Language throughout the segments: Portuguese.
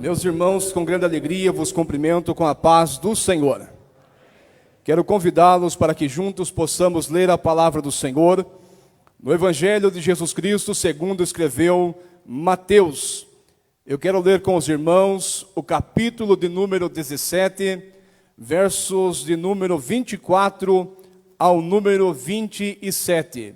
Meus irmãos, com grande alegria vos cumprimento com a paz do Senhor. Quero convidá-los para que juntos possamos ler a palavra do Senhor no Evangelho de Jesus Cristo, segundo escreveu Mateus. Eu quero ler com os irmãos o capítulo de número 17, versos de número 24 ao número 27.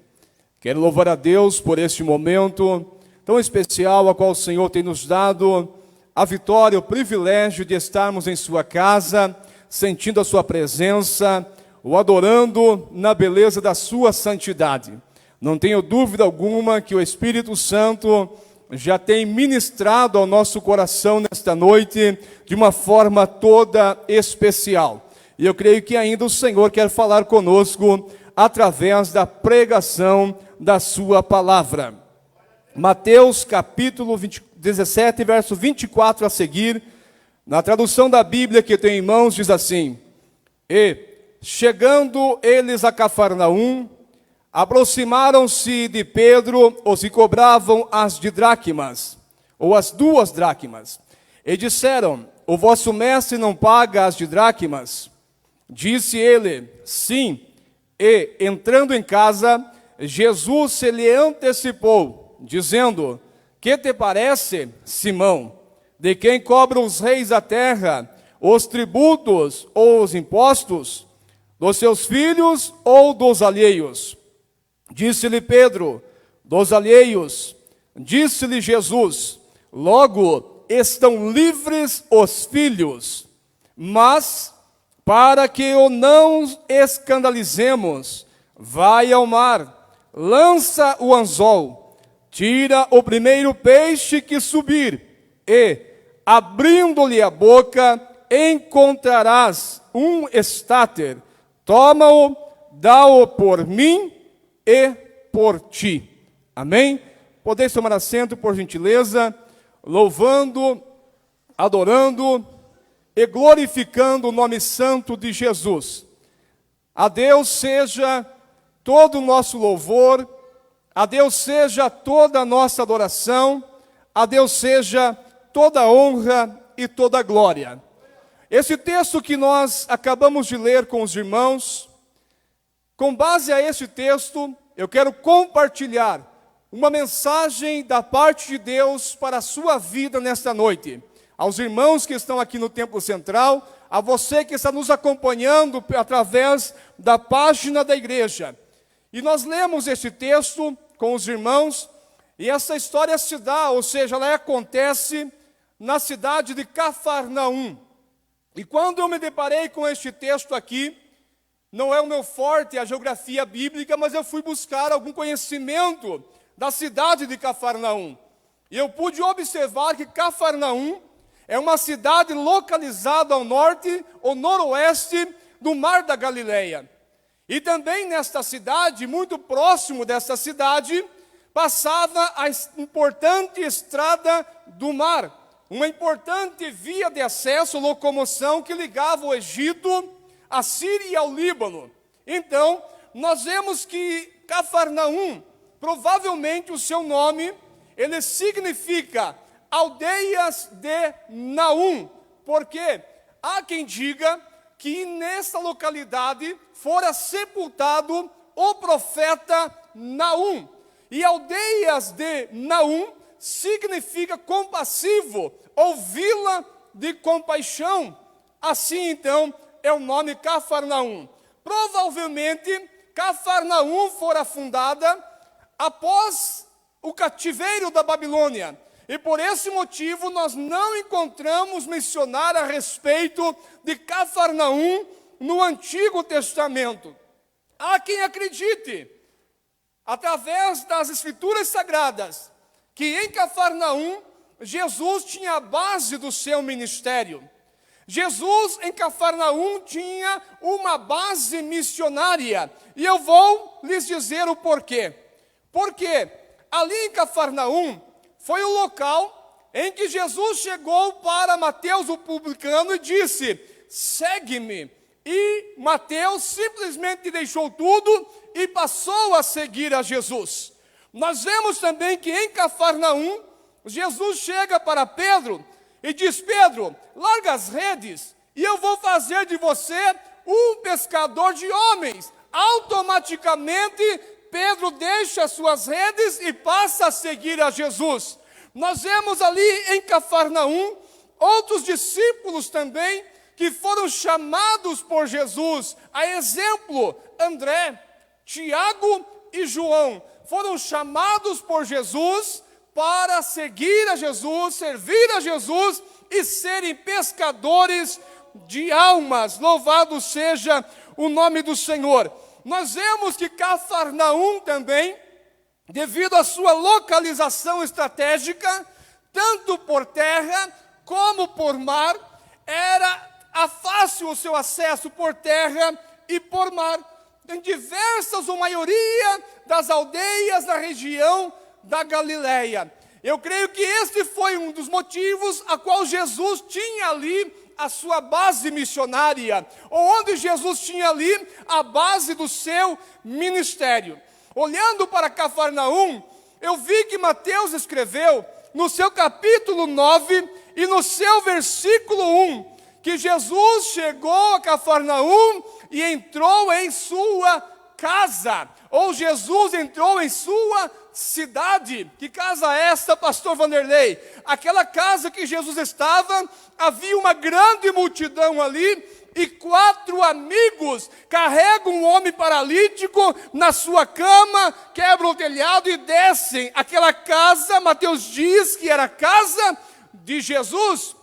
Quero louvar a Deus por este momento tão especial, a qual o Senhor tem nos dado a vitória, o privilégio de estarmos em sua casa, sentindo a sua presença, o adorando na beleza da sua santidade. Não tenho dúvida alguma que o Espírito Santo já tem ministrado ao nosso coração nesta noite de uma forma toda especial. E eu creio que ainda o Senhor quer falar conosco através da pregação da sua palavra. Mateus capítulo 17, verso 24 a seguir, na tradução da Bíblia que eu tenho em mãos, diz assim: E, chegando eles a Cafarnaum, aproximaram-se de Pedro os que cobravam as dracmas, ou as 2 dracmas, e disseram: O vosso mestre não paga as dracmas? Disse ele: Sim. E, entrando em casa, Jesus se lhe antecipou, dizendo: Que te parece, Simão? De quem cobram os reis da terra os tributos ou os impostos? Dos seus filhos ou dos alheios? Disse-lhe Pedro: Dos alheios. Disse-lhe Jesus: Logo estão livres os filhos. Mas, para que o não escandalizemos, vai ao mar, lança o anzol, tira o primeiro peixe que subir, e, abrindo-lhe a boca, encontrarás um estáter. Toma-o, dá-o por mim e por ti. Amém? Podeis tomar assento, por gentileza, louvando, adorando e glorificando o nome santo de Jesus. A Deus seja todo o nosso louvor, a Deus seja toda a nossa adoração, a Deus seja toda a honra e toda a glória. Esse texto que nós acabamos de ler com os irmãos, com base a esse texto, eu quero compartilhar uma mensagem da parte de Deus para a sua vida nesta noite. Aos irmãos que estão aqui no Templo Central, a você que está nos acompanhando através da página da igreja. E nós lemos esse texto com os irmãos, e essa história se dá, ou seja, ela acontece na cidade de Cafarnaum. E quando eu me deparei com este texto aqui, não é o meu forte a geografia bíblica, mas eu fui buscar algum conhecimento da cidade de Cafarnaum. E eu pude observar que Cafarnaum é uma cidade localizada ao norte ou noroeste do Mar da Galileia. E também nesta cidade, muito próximo desta cidade, passava a importante estrada do mar, uma importante via de acesso, locomoção que ligava o Egito, a Síria e ao Líbano. Então, nós vemos que Cafarnaum, provavelmente o seu nome, ele significa aldeias de Naum, porque há quem diga que nessa localidade fora sepultado o profeta Naum. E aldeias de Naum significa compassivo ou vila de compaixão. Assim, então, é o nome Cafarnaum. Provavelmente, Cafarnaum fora fundada após o cativeiro da Babilônia. E por esse motivo, nós não encontramos mencionar a respeito de Cafarnaum no Antigo Testamento. Há quem acredite, através das Escrituras Sagradas, que em Cafarnaum, Jesus tinha a base do seu ministério. Jesus em Cafarnaum tinha uma base missionária. E eu vou lhes dizer o porquê. Porque ali em Cafarnaum foi o local em que Jesus chegou para Mateus o publicano e disse: segue-me. E Mateus simplesmente deixou tudo e passou a seguir a Jesus. Nós vemos também que em Cafarnaum, Jesus chega para Pedro e diz: Pedro, larga as redes e eu vou fazer de você um pescador de homens. Automaticamente, Pedro deixa as suas redes e passa a seguir a Jesus. Nós vemos ali em Cafarnaum outros discípulos também que foram chamados por Jesus. A exemplo, André, Tiago e João foram chamados por Jesus para seguir a Jesus, servir a Jesus e serem pescadores de almas. Louvado seja o nome do Senhor. Nós vemos que Cafarnaum também, devido à sua localização estratégica, tanto por terra como por mar, era fácil o seu acesso por terra e por mar. Em diversas ou maioria das aldeias da região da Galileia. Eu creio que este foi um dos motivos a qual Jesus tinha ali a sua base missionária, ou onde Jesus tinha ali a base do seu ministério. Olhando para Cafarnaum, eu vi que Mateus escreveu no seu capítulo 9 e no seu versículo 1, que Jesus chegou a Cafarnaum e entrou em sua casa, ou Jesus entrou em sua cidade. Que casa é esta, pastor Vanderlei? Aquela casa que Jesus estava, havia uma grande multidão ali, e 4 amigos carregam um homem paralítico na sua cama, quebram o telhado e descem. Aquela casa, Mateus diz que era a casa de Jesus.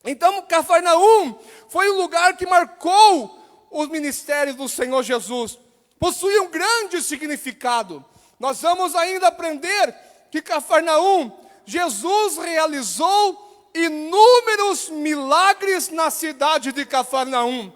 Então, Cafarnaum foi o lugar que marcou os ministérios do Senhor Jesus. Possui um grande significado. Nós vamos ainda aprender que Cafarnaum, Jesus realizou inúmeros milagres na cidade de Cafarnaum.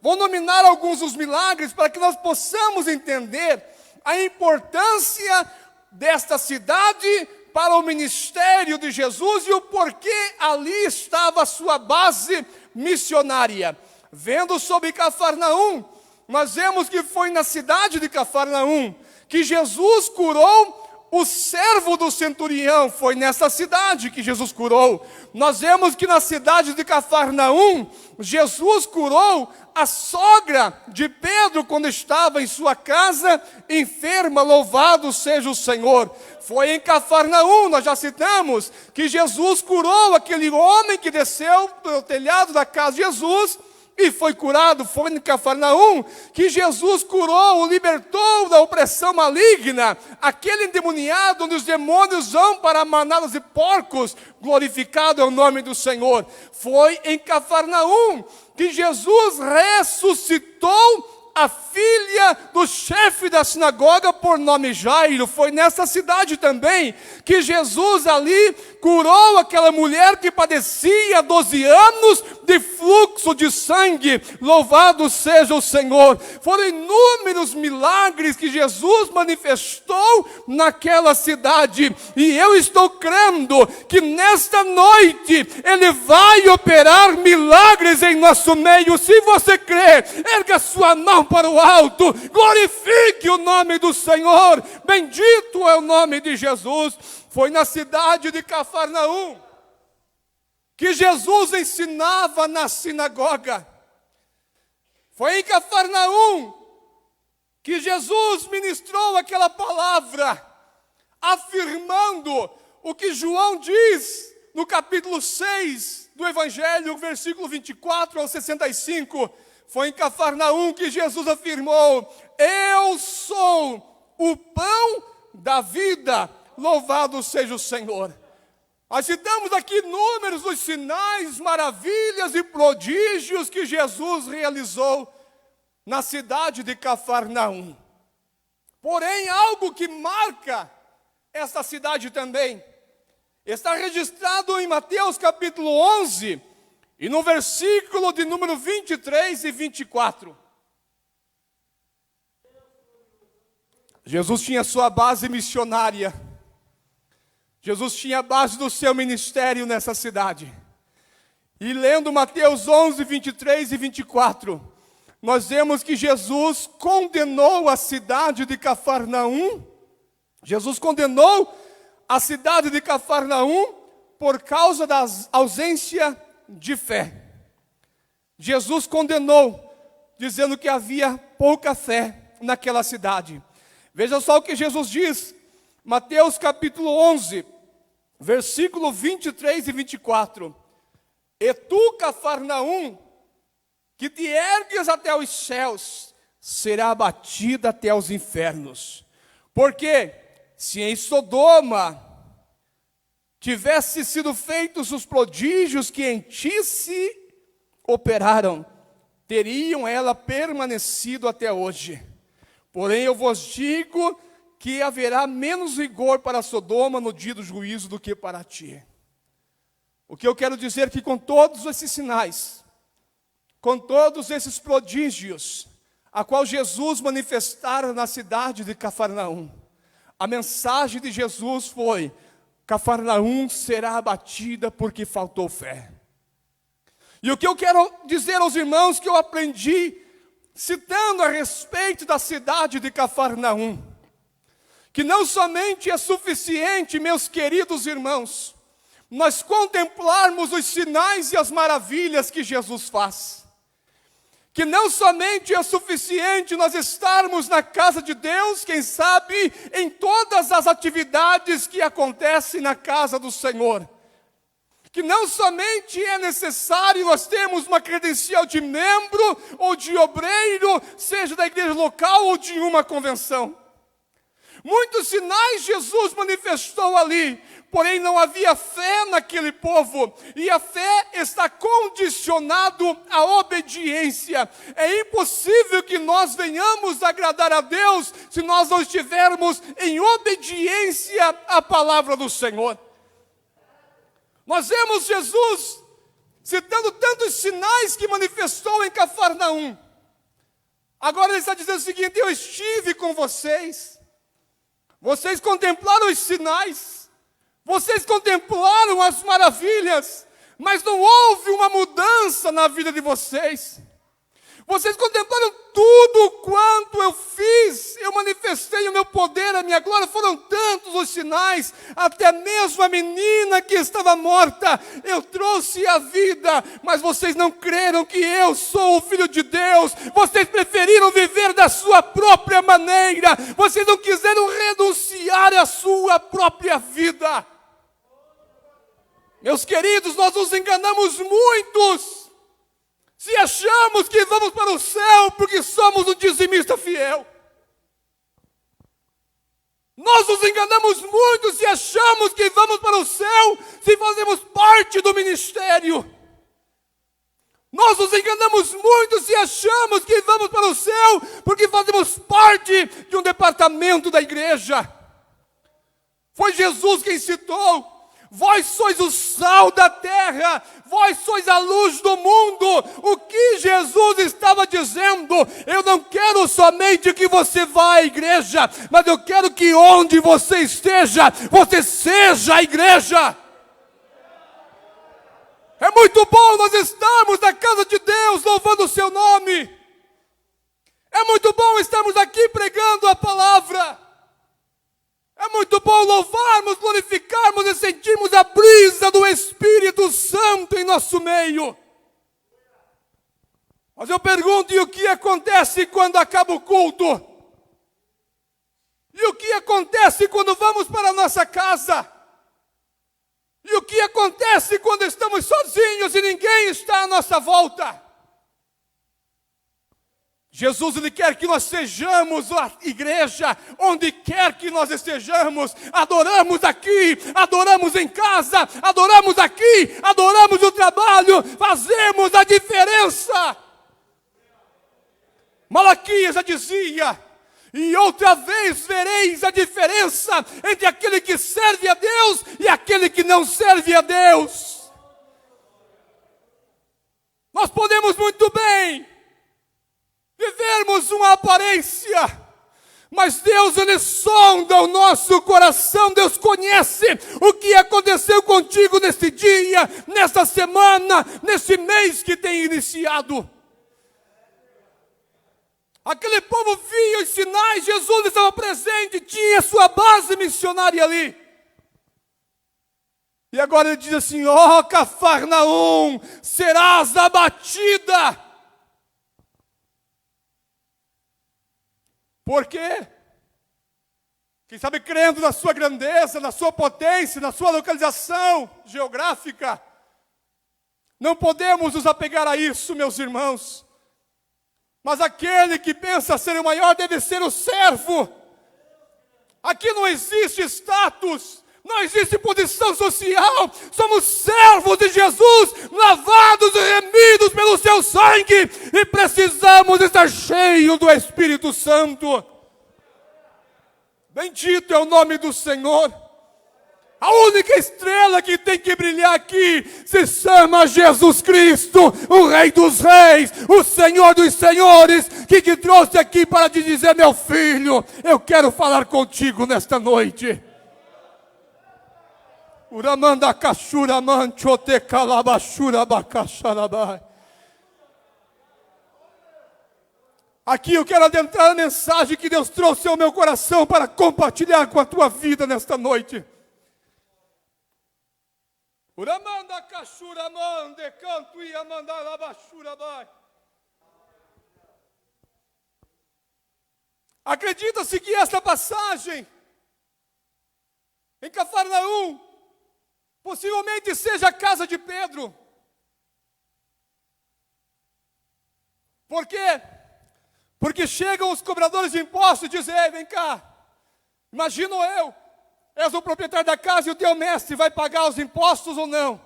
Vou nominar alguns dos milagres para que nós possamos entender a importância desta cidade para o ministério de Jesus e o porquê ali estava a sua base missionária. Vendo sobre Cafarnaum, nós vemos que foi na cidade de Cafarnaum que Jesus curou o servo do centurião. Foi nessa cidade que Jesus curou. Nós vemos que na cidade de Cafarnaum, Jesus curou a sogra de Pedro quando estava em sua casa enferma. Louvado seja o Senhor. Foi em Cafarnaum, nós já citamos, que Jesus curou aquele homem que desceu pelo telhado da casa de Jesus e foi curado. Foi em Cafarnaum que Jesus curou, o libertou da opressão maligna, aquele endemoniado onde os demônios vão para manadas de porcos. Glorificado é o nome do Senhor. Foi em Cafarnaum que Jesus ressuscitou a filha do chefe da sinagoga por nome Jairo. Foi nessa cidade também que Jesus ali curou aquela mulher que padecia 12 anos de fluxo de sangue. Louvado seja o Senhor. Foram inúmeros milagres que Jesus manifestou naquela cidade, e eu estou crendo que nesta noite Ele vai operar milagres em nosso meio. Se você crê, erga sua mão para o alto, glorifique o nome do Senhor. Bendito é o nome de Jesus. Foi na cidade de Cafarnaum que Jesus ensinava na sinagoga. Foi em Cafarnaum que Jesus ministrou aquela palavra, afirmando o que João diz no capítulo 6 do Evangelho, versículo 24 ao 65. Foi em Cafarnaum que Jesus afirmou: eu sou o pão da vida. Louvado seja o Senhor. Nós citamos aqui números dos sinais, maravilhas e prodígios que Jesus realizou na cidade de Cafarnaum. Porém, algo que marca esta cidade também está registrado em Mateus capítulo 11 e no versículo de número 23 e 24. Jesus tinha sua base missionária. Jesus tinha a base do seu ministério nessa cidade. E lendo Mateus 11, 23 e 24, nós vemos que Jesus condenou a cidade de Cafarnaum. Jesus condenou a cidade de Cafarnaum por causa da ausência de fé. Jesus condenou, dizendo que havia pouca fé naquela cidade. Veja só o que Jesus diz, Mateus capítulo 11, versículo 23 e 24. E tu, Cafarnaum, que te ergues até os céus, será abatida até os infernos. Porque se em Sodoma tivesse sido feitos os prodígios que em ti se operaram, teriam ela permanecido até hoje. Porém eu vos digo que haverá menos rigor para Sodoma no dia do juízo do que para ti. O que eu quero dizer é que com todos esses sinais, com todos esses prodígios, a qual Jesus manifestara na cidade de Cafarnaum, a mensagem de Jesus foi: Cafarnaum será abatida porque faltou fé. E o que eu quero dizer aos irmãos que eu aprendi, citando a respeito da cidade de Cafarnaum, que não somente é suficiente, meus queridos irmãos, nós contemplarmos os sinais e as maravilhas que Jesus faz, que não somente é suficiente nós estarmos na casa de Deus, quem sabe em todas as atividades que acontecem na casa do Senhor, que não somente é necessário nós termos uma credencial de membro ou de obreiro, seja da igreja local ou de uma convenção. Muitos sinais Jesus manifestou ali, porém não havia fé naquele povo, e a fé está condicionado à obediência. É impossível que nós venhamos agradar a Deus se nós não estivermos em obediência à palavra do Senhor. Nós vemos Jesus citando tantos sinais que manifestou em Cafarnaum. Agora ele está dizendo o seguinte: eu estive com vocês, vocês contemplaram os sinais, vocês contemplaram as maravilhas, mas não houve uma mudança na vida de vocês. Vocês contemplaram tudo quanto eu fiz, eu manifestei o meu poder, a minha glória, foram tantos os sinais, até mesmo a menina que estava morta, eu trouxe a vida, mas vocês não creram que eu sou o Filho de Deus, vocês preferiram viver da sua própria maneira, vocês não quiseram renunciar à sua própria vida. Meus queridos, nós nos enganamos muitos, se achamos que vamos para o céu porque somos um dizimista fiel. Nós nos enganamos muito se achamos que vamos para o céu se fazemos parte do ministério. Nós nos enganamos muito se achamos que vamos para o céu porque fazemos parte de um departamento da igreja. Foi Jesus quem citou: vós sois o sal da terra, vós sois a luz do mundo. O que Jesus estava dizendo? Eu não quero somente que você vá à igreja, mas eu quero que onde você esteja, você seja a igreja. É muito bom nós estarmos na casa de Deus, louvando o seu nome. É muito bom estarmos aqui pregando a palavra. É muito bom louvarmos, glorificarmos e sentirmos a brisa do Espírito Santo em nosso meio. Mas eu pergunto: e o que acontece quando acaba o culto? E o que acontece quando vamos para a nossa casa? E o que acontece quando estamos sozinhos e ninguém está à nossa volta? Jesus, Ele quer que nós sejamos a igreja, onde quer que nós estejamos, adoramos aqui, adoramos em casa, adoramos aqui, adoramos no trabalho, fazemos a diferença. Malaquias já dizia: e outra vez vereis a diferença entre aquele que serve a Deus e aquele que não serve a Deus. Nós podemos muito bem vivermos uma aparência, mas Deus, Ele sonda o nosso coração. Deus conhece o que aconteceu contigo neste dia, nesta semana, nesse mês que tem iniciado. Aquele povo via os sinais, Jesus estava presente, tinha sua base missionária ali. E agora ele diz assim: ó Cafarnaum, serás abatida. Por quê? Quem sabe crendo na sua grandeza, na sua potência, na sua localização geográfica. Não podemos nos apegar a isso, meus irmãos. Mas aquele que pensa ser o maior deve ser o servo. Aqui não existe status, não existe posição social. Somos servos de Jesus, lavados e remidos pelo seu sangue. E precisamos estar cheios do Espírito Santo. Bendito é o nome do Senhor. A única estrela que tem que brilhar aqui se chama Jesus Cristo, o Rei dos Reis, o Senhor dos Senhores, que te trouxe aqui para te dizer: meu filho, eu quero falar contigo nesta noite. Uramanda kashura manchote kalabashura bakasharabai. Aqui eu quero adentrar a mensagem que Deus trouxe ao meu coração para compartilhar com a tua vida nesta noite. Uramanda kashura mande canto e amanda labashura bai. Acredita-se que esta passagem em Cafarnaum possivelmente seja a casa de Pedro. Por quê? Porque chegam os cobradores de impostos e dizem: ei, vem cá, imagino eu, és o proprietário da casa e o teu mestre vai pagar os impostos ou não?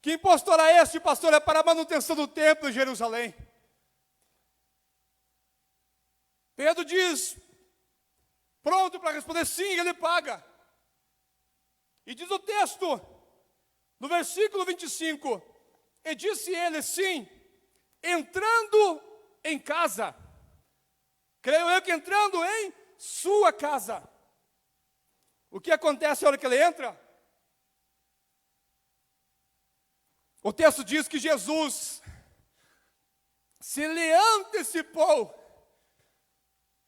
Que imposto era este, pastor? É para a manutenção do templo em Jerusalém. Pedro diz, pronto para responder: sim, ele paga. E diz o texto, no versículo 25, e disse ele: sim, entrando em casa. Creio eu que entrando em sua casa. O que acontece na hora que ele entra? O texto diz que Jesus se lhe antecipou.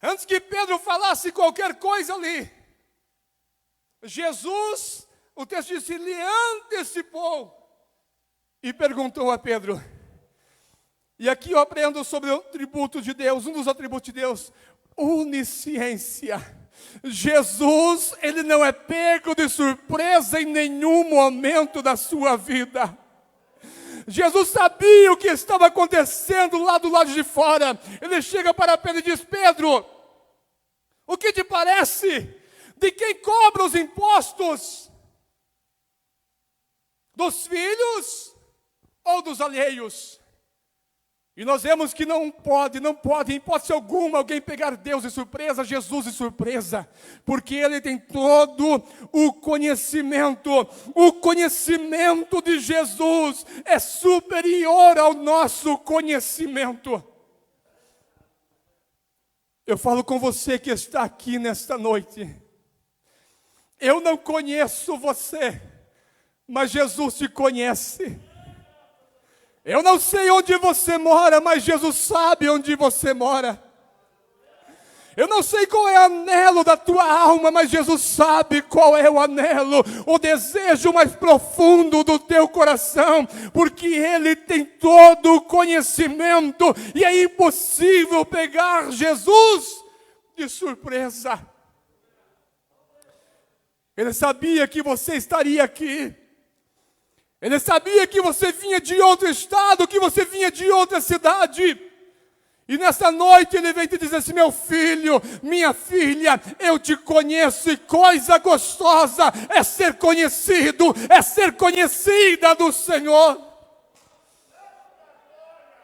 Antes que Pedro falasse qualquer coisa ali, Jesus, o texto diz, se lhe antecipou e perguntou a Pedro. E aqui eu aprendo sobre o atributo de Deus, um dos atributos de Deus: onisciência. Jesus, ele não é pego de surpresa em nenhum momento da sua vida. Jesus sabia o que estava acontecendo lá do lado de fora. Ele chega para Pedro e diz: Pedro, o que te parece? De quem cobra os impostos? Dos filhos ou dos alheios? E nós vemos que não pode, em hipótese alguma, alguém pegar Deus de surpresa, Jesus de surpresa, porque Ele tem todo o conhecimento. O conhecimento de Jesus é superior ao nosso conhecimento. Eu falo com você que está aqui nesta noite. Eu não conheço você, mas Jesus te conhece. Eu não sei onde você mora, mas Jesus sabe onde você mora. Eu não sei qual é o anelo da tua alma, mas Jesus sabe qual é o anelo, o desejo mais profundo do teu coração, porque Ele tem todo o conhecimento e é impossível pegar Jesus de surpresa. Ele sabia que você estaria aqui. Ele sabia que você vinha de outro estado, que você vinha de outra cidade. E nessa noite Ele vem te dizer assim: meu filho, minha filha, eu te conheço, e coisa gostosa é ser conhecido, é ser conhecida do Senhor.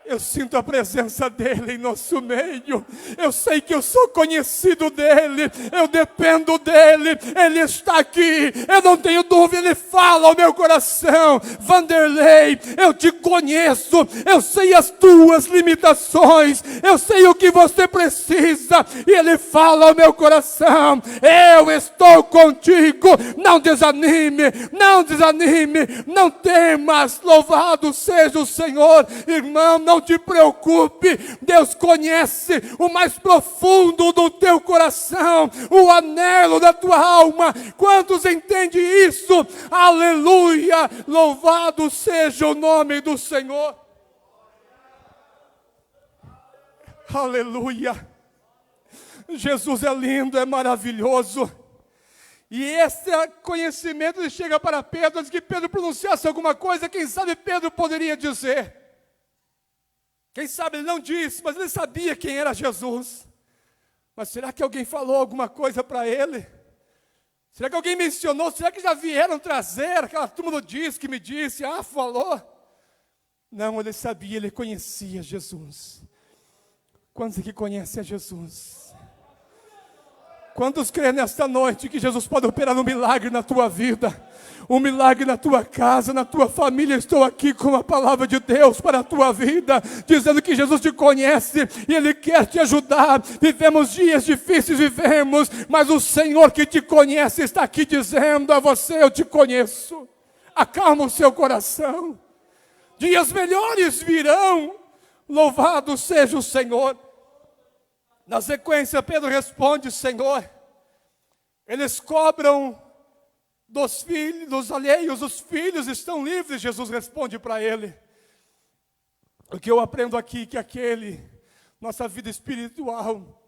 Eu sinto a presença dEle em nosso meio. Eu sei que eu sou conhecido dEle. Eu dependo dEle. Ele está aqui. Eu não tenho dúvida. Ele fala ao meu coração: Vanderlei, eu te conheço. Eu sei as tuas limitações. Eu sei o que você precisa. E Ele fala ao meu coração: eu estou contigo. Não desanime. Não desanime. Não temas. Louvado seja o Senhor. Irmão, não não te preocupe, Deus conhece o mais profundo do teu coração, o anelo da tua alma. Quantos entendem isso? Aleluia! Louvado seja o nome do Senhor. Aleluia! Jesus é lindo, é maravilhoso. E esse conhecimento ele chega para Pedro, antes que Pedro pronunciasse alguma coisa, quem sabe Pedro poderia dizer. Quem sabe ele não disse, mas ele sabia quem era Jesus. Mas será que alguém falou alguma coisa para ele? Será que alguém mencionou? Será que já vieram trazer aquela turma do diz que me disse, falou? Não, ele sabia, ele conhecia Jesus. Quantos aqui conhecem a Jesus? Quantos creem nesta noite que Jesus pode operar um milagre na tua vida? Um milagre na tua casa, na tua família? Estou aqui com a palavra de Deus para a tua vida, dizendo que Jesus te conhece e Ele quer te ajudar. Vivemos dias difíceis, vivemos, mas o Senhor que te conhece está aqui dizendo a você, eu te conheço. Acalma o seu coração. Dias melhores virão. Louvado seja o Senhor. Na sequência, Pedro responde, Senhor, eles cobram dos filhos, dos alheios, os filhos estão livres. Jesus responde para ele. O que eu aprendo aqui, que nossa vida espiritual,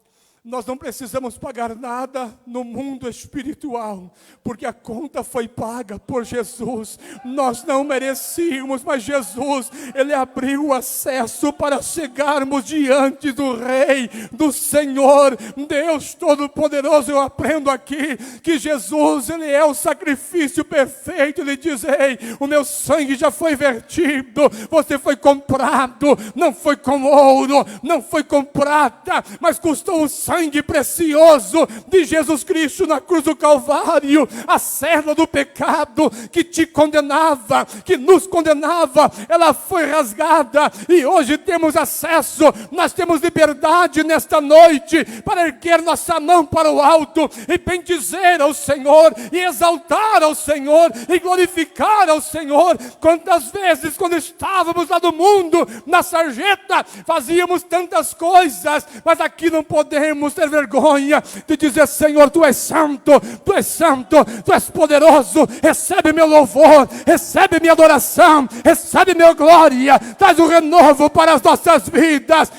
nós não precisamos pagar nada no mundo espiritual, porque a conta foi paga por Jesus. Nós não merecíamos, mas Jesus, Ele abriu o acesso para chegarmos diante do Rei, do Senhor, Deus Todo-Poderoso. Eu aprendo aqui que Jesus, Ele é o sacrifício perfeito. Ele diz, ei, o meu sangue já foi vertido, você foi comprado, não foi com ouro, não foi com prata, mas custou o sangue precioso de Jesus Cristo na cruz do Calvário. A cela do pecado que te condenava, que nos condenava, ela foi rasgada e hoje temos acesso. Nós temos liberdade nesta noite para erguer nossa mão para o alto e bendizer ao Senhor e exaltar ao Senhor e glorificar ao Senhor. Quantas vezes quando estávamos lá do mundo, na sarjeta, fazíamos tantas coisas, mas aqui não podemos ter vergonha de dizer, Senhor, Tu és santo, Tu és santo, Tu és poderoso. Recebe meu louvor, recebe minha adoração, recebe minha glória, traz um renovo para as nossas vidas.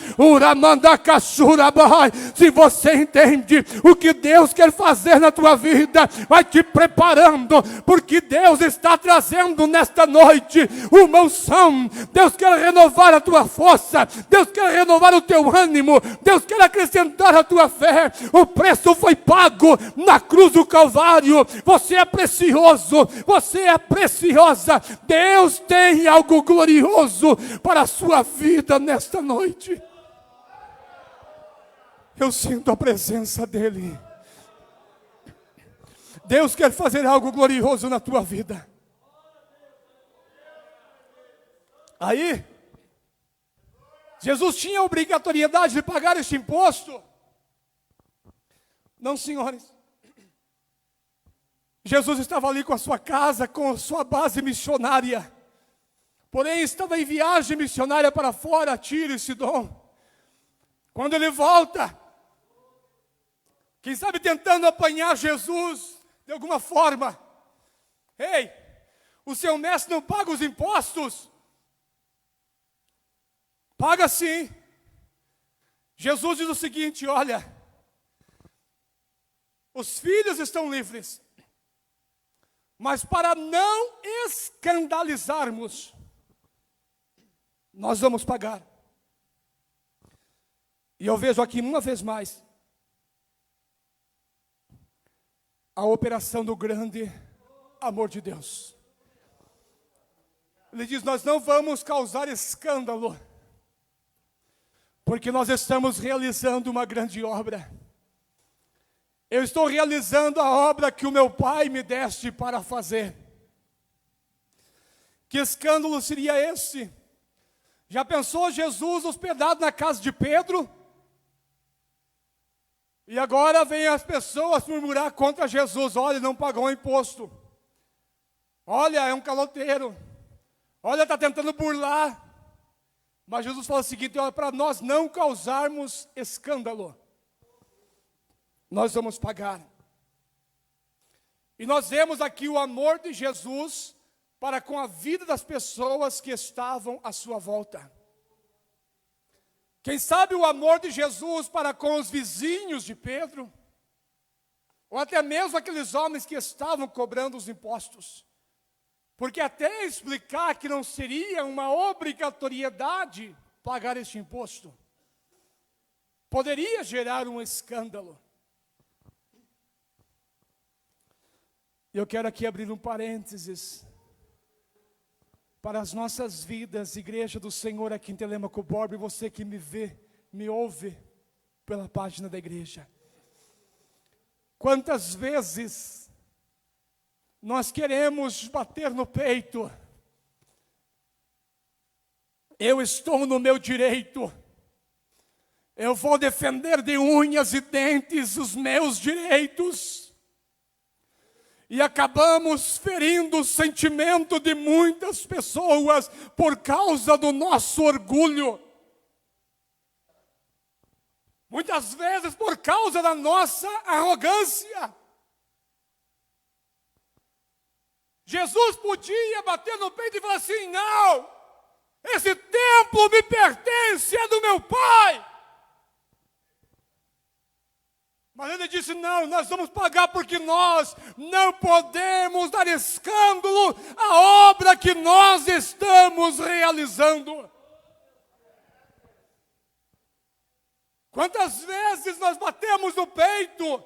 Se você entende o que Deus quer fazer na tua vida, vai te preparando, porque Deus está trazendo nesta noite uma unção. Deus quer renovar a tua força, Deus quer renovar o teu ânimo, Deus quer acrescentar a tua fé. O preço foi pago na cruz do Calvário. Você é precioso, você é preciosa. Deus tem algo glorioso para a sua vida nesta noite. Eu sinto a presença dEle. Deus quer fazer algo glorioso na tua vida. Aí, Jesus tinha a obrigatoriedade de pagar este imposto? Não, senhores. Jesus estava ali com a sua casa, com a sua base missionária. Porém, estava em viagem missionária para fora, Tiro e Sidom. Quando ele volta, quem sabe tentando apanhar Jesus de alguma forma. Ei, o seu mestre não paga os impostos? Paga sim. Jesus diz o seguinte, olha, os filhos estão livres, mas para não escandalizarmos, nós vamos pagar. E eu vejo aqui uma vez mais a operação do grande amor de Deus. Ele diz, nós não vamos causar escândalo, porque nós estamos realizando uma grande obra. Eu estou realizando a obra que o meu Pai me deste para fazer. Que escândalo seria esse? Já pensou Jesus hospedado na casa de Pedro? E agora vem as pessoas murmurar contra Jesus. Olha, não pagou o imposto. Olha, é um caloteiro. Olha, está tentando burlar. Mas Jesus fala o seguinte: olha, para nós não causarmos escândalo, nós vamos pagar. E nós vemos aqui o amor de Jesus para com a vida das pessoas que estavam à sua volta. Quem sabe o amor de Jesus para com os vizinhos de Pedro, ou até mesmo aqueles homens que estavam cobrando os impostos. Porque até explicar que não seria uma obrigatoriedade pagar este imposto, poderia gerar um escândalo. Eu quero aqui abrir um parênteses para as nossas vidas, Igreja do Senhor aqui em Telêmaco Borba, e você que me vê, me ouve pela página da igreja. Quantas vezes nós queremos bater no peito: eu estou no meu direito, eu vou defender de unhas e dentes os meus direitos, e acabamos ferindo o sentimento de muitas pessoas por causa do nosso orgulho, muitas vezes por causa da nossa arrogância. Jesus podia bater no peito e falar assim: não, esse templo me pertence, é do meu Pai. Mas ele disse: não, nós vamos pagar, porque nós não podemos dar escândalo à obra que nós estamos realizando. Quantas vezes nós batemos no peito: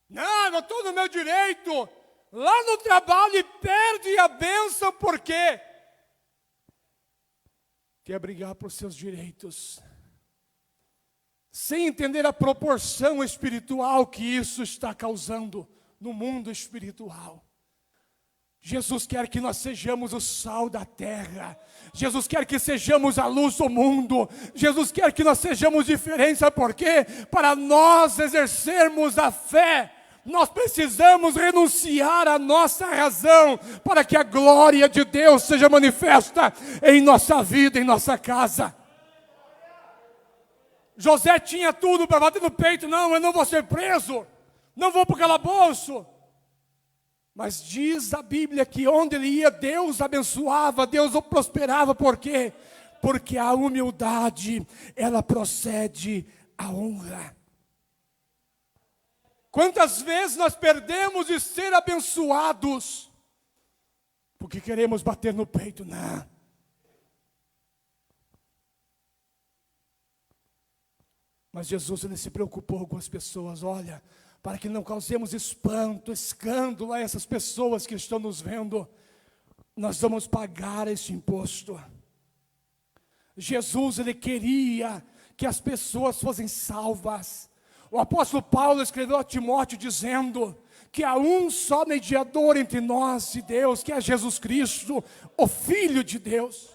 não, eu estou no meu direito. Lá no trabalho e perde a bênção, por quê? Quer brigar por seus direitos, sem entender a proporção espiritual que isso está causando no mundo espiritual. Jesus quer que nós sejamos o sal da terra. Jesus quer que sejamos a luz do mundo. Jesus quer que nós sejamos diferentes. Sabe por quê? Para nós exercermos a fé, nós precisamos renunciar à nossa razão, para que a glória de Deus seja manifesta em nossa vida, em nossa casa. José tinha tudo para bater no peito: não, eu não vou ser preso, não vou para o calabouço. Mas diz a Bíblia que onde ele ia, Deus abençoava, Deus o prosperava. Por quê? Porque a humildade, ela procede à honra. Quantas vezes nós perdemos de ser abençoados porque queremos bater no peito? Não. Mas Jesus, ele se preocupou com as pessoas. Olha, para que não causemos espanto, escândalo a essas pessoas que estão nos vendo, nós vamos pagar esse imposto. Jesus, ele queria que as pessoas fossem salvas. O apóstolo Paulo escreveu a Timóteo dizendo que há um só mediador entre nós e Deus, que é Jesus Cristo, o Filho de Deus.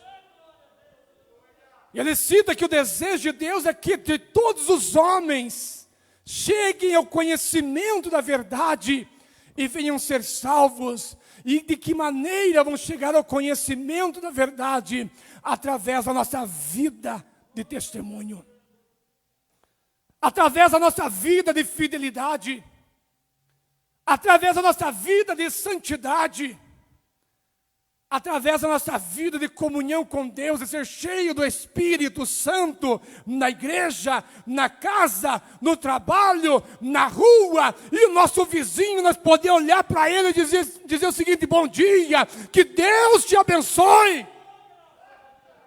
E ele cita que o desejo de Deus é que de todos os homens cheguem ao conhecimento da verdade e venham ser salvos. E de que maneira vão chegar ao conhecimento da verdade? Através da nossa vida de testemunho, através da nossa vida de fidelidade, através da nossa vida de santidade, através da nossa vida de comunhão com Deus, de ser cheio do Espírito Santo na igreja, na casa, no trabalho, na rua, e o nosso vizinho, nós podemos olhar para ele e dizer o seguinte: bom dia, que Deus te abençoe,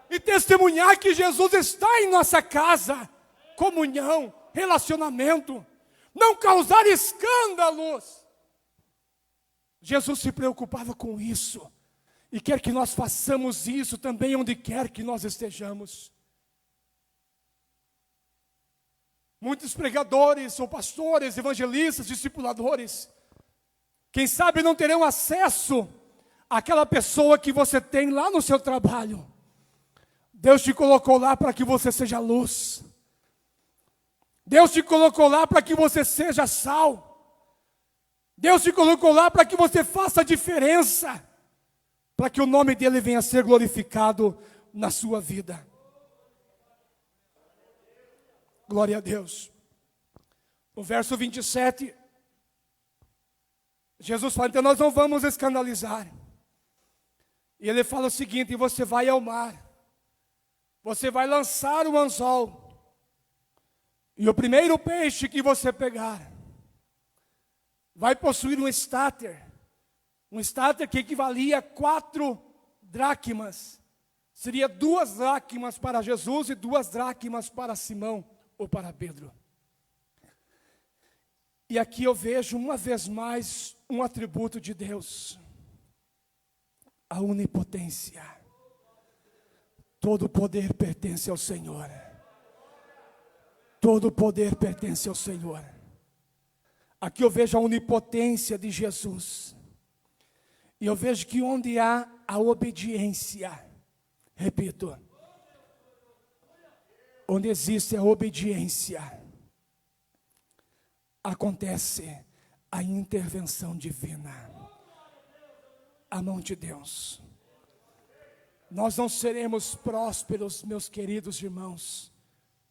e testemunhar que Jesus está em nossa casa. Comunhão, relacionamento, não causar escândalos. Jesus se preocupava com isso, e quer que nós façamos isso também onde quer que nós estejamos. Muitos pregadores, ou pastores, evangelistas, discipuladores, quem sabe não terão acesso àquela pessoa que você tem lá no seu trabalho. Deus te colocou lá para que você seja luz. Deus te colocou lá para que você seja sal. Deus te colocou lá para que você faça a diferença, para que o nome dele venha a ser glorificado na sua vida. Glória a Deus. No verso 27, Jesus fala, então nós não vamos escandalizar. E ele fala o seguinte, você vai ao mar, você vai lançar o anzol, e o primeiro peixe que você pegar, vai possuir um estáter que equivalia a 4 dracmas. Seria 2 dracmas para Jesus e 2 dracmas para Simão ou para Pedro. E aqui eu vejo uma vez mais um atributo de Deus: a onipotência. Todo o poder pertence ao Senhor. Todo o poder pertence ao Senhor. Aqui eu vejo a onipotência de Jesus. E eu vejo que onde há a obediência, repito, onde existe a obediência, acontece a intervenção divina, a mão de Deus. Nós não seremos prósperos, meus queridos irmãos,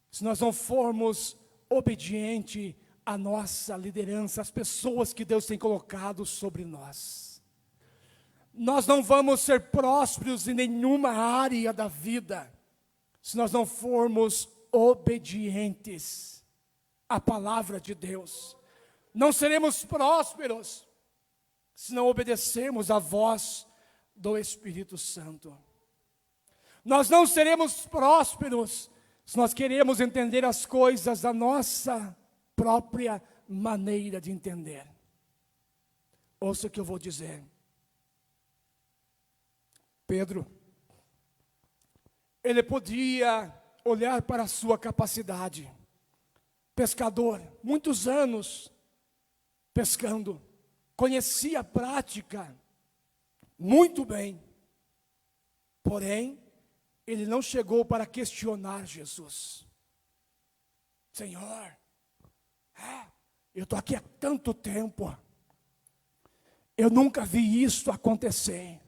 se nós não formos obedientes à nossa liderança, às pessoas que Deus tem colocado sobre nós. Nós não vamos ser prósperos em nenhuma área da vida, se nós não formos obedientes à palavra de Deus. Não seremos prósperos se não obedecermos à voz do Espírito Santo. Nós não seremos prósperos se nós queremos entender as coisas da nossa própria maneira de entender. Ouça o que eu vou dizer. Pedro, ele podia olhar para a sua capacidade. Pescador, muitos anos pescando, conhecia a prática muito bem. Porém, ele não chegou para questionar Jesus. Senhor, eu estou aqui há tanto tempo, eu nunca vi isso acontecer.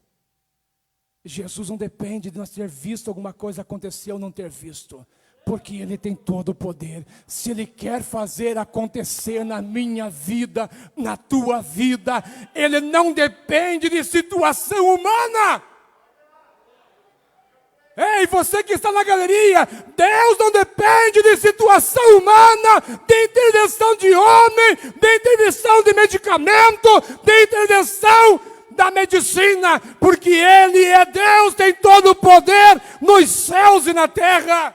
Jesus não depende de nós ter visto alguma coisa acontecer ou não ter visto, porque Ele tem todo o poder. Se Ele quer fazer acontecer na minha vida, na tua vida, Ele não depende de situação humana. Ei, você que está na galeria, Deus não depende de situação humana, de intervenção de homem, de intervenção de medicamento, de intervenção da medicina, porque Ele é Deus, tem todo o poder nos céus e na terra.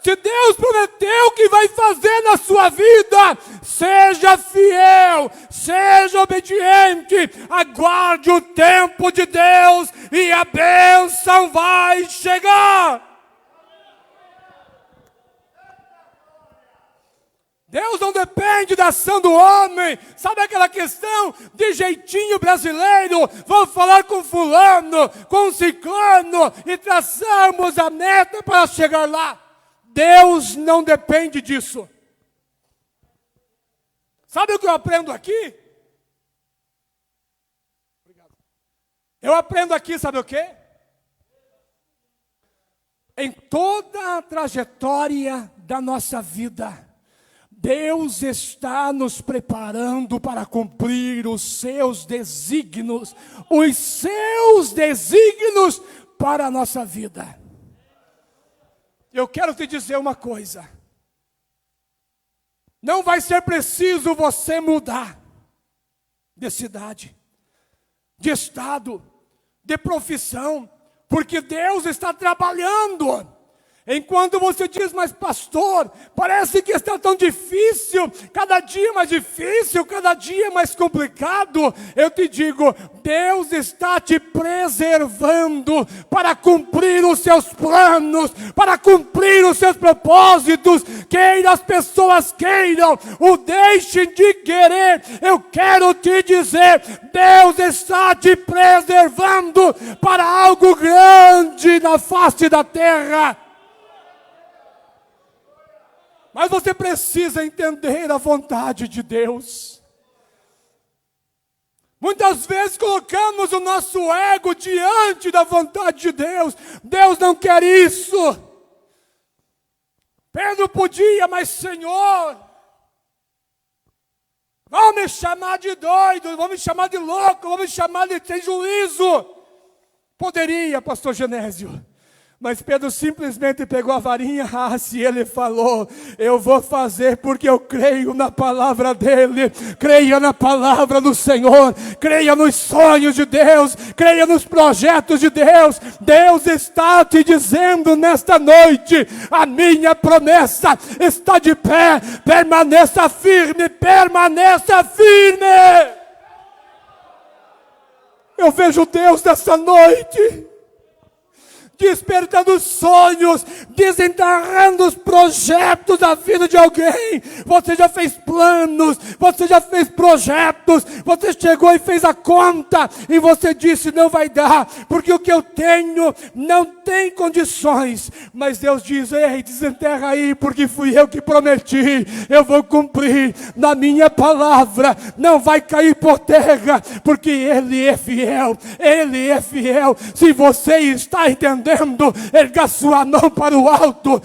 Se Deus prometeu que vai fazer na sua vida, seja fiel, seja obediente, aguarde o tempo de Deus e a bênção vai chegar. Deus não depende da ação do homem. Sabe aquela questão de jeitinho brasileiro? Vamos falar com fulano, com ciclano e traçamos a meta para chegar lá. Deus não depende disso. Sabe o que eu aprendo aqui? Eu aprendo aqui, sabe o quê? Em toda a trajetória da nossa vida, Deus está nos preparando para cumprir os seus desígnios para a nossa vida. Eu quero te dizer uma coisa. Não vai ser preciso você mudar de cidade, de estado, de profissão, porque Deus está trabalhando. Enquanto você diz, mas pastor, parece que está tão difícil, cada dia mais difícil, cada dia mais complicado. Eu te digo, Deus está te preservando para cumprir os seus planos, para cumprir os seus propósitos. Queira as pessoas queiram, o deixem de querer. Eu quero te dizer, Deus está te preservando para algo grande na face da terra. Mas você precisa entender a vontade de Deus. Muitas vezes colocamos o nosso ego diante da vontade de Deus. Deus não quer isso. Pedro podia, mas Senhor, vão me chamar de doido, vão me chamar de louco, vão me chamar de sem juízo. Poderia, pastor Genésio. Mas Pedro simplesmente pegou a varinha, se ele falou, eu vou fazer porque eu creio na palavra dele. Creia na palavra do Senhor, creia nos sonhos de Deus, creia nos projetos de Deus. Deus está te dizendo nesta noite, a minha promessa está de pé, permaneça firme, permaneça firme. Eu vejo Deus nessa noite despertando sonhos, desenterrando os projetos da vida de alguém. Você já fez planos, você já fez projetos, você chegou e fez a conta, e você disse, não vai dar, porque o que eu tenho não tem condições. Mas Deus diz, ei, desenterra aí, porque fui eu que prometi, eu vou cumprir na minha palavra, não vai cair por terra, porque Ele é fiel, Ele é fiel. Se você está entendendo, erga sua mão para o alto.